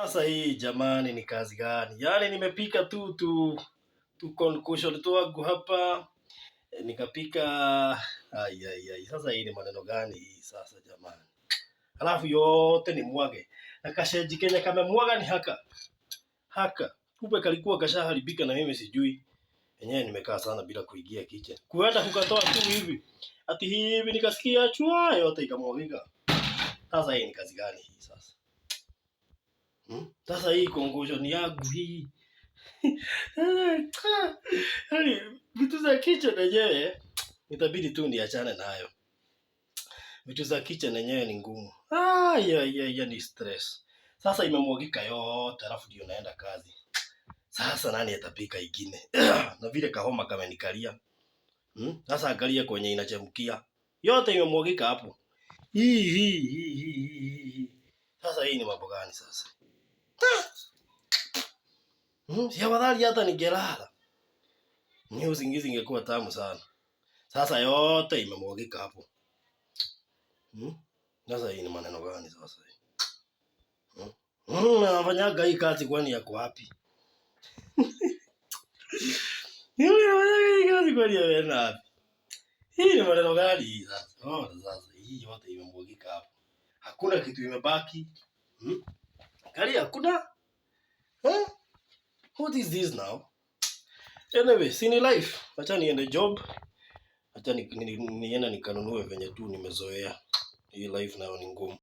Sasa hii jamani ni kazi gani? Yaani nimepika tu concussion tu wangu hapa. Nikapika sasa hii ni maneno gani hii sasa jamani? Halafu yote ni mwage. Na kasheji Kenya kamemwaga ni haka. Kumbe kalikuwa kashaharibika na mimi sijui. Yenyewe nimekaa sana bila kuingia kitchen. Kuenda kukatoa tu hivi. Ati hivi nikasikia chua yote ikamwagika. Sasa hii ni kazi gani hii sasa? Sasa hii concussion yangu hii. Yaani vitu za kitchen yenyewe itabidi tu niachane nayo. Vitu za kitchen yenyewe ni ngumu. Ya ni stress. Sasa imemwagika yote alafu ndio naenda kazi. Sasa nani atapika ingine? Na vile kahoma kamenikalia. Sasa angalia kwenye inachemkia. Yote imemwagika hapo. Sasa hii ni mambo gani sasa? Si afadhali hata ningelala. Ni usingizi ingekuwa tamu sana. Sasa yote imemwagika hapo. Sasa hii ni maneno gani sasa hii? Nafanyaga hii kazi kwani yako wapi? Nafanyaga hii kazi kwani yako wapi? Hii ni maneno gani hii sasa? Sasa hii yote imemwagika hapo. Hakuna kitu imebaki. Kali hakuna? What is this now? Anyway, sini life. Acha niende job. Acha niende nikanunue venye tu nimezoea. Hii life nayo ni ngumu.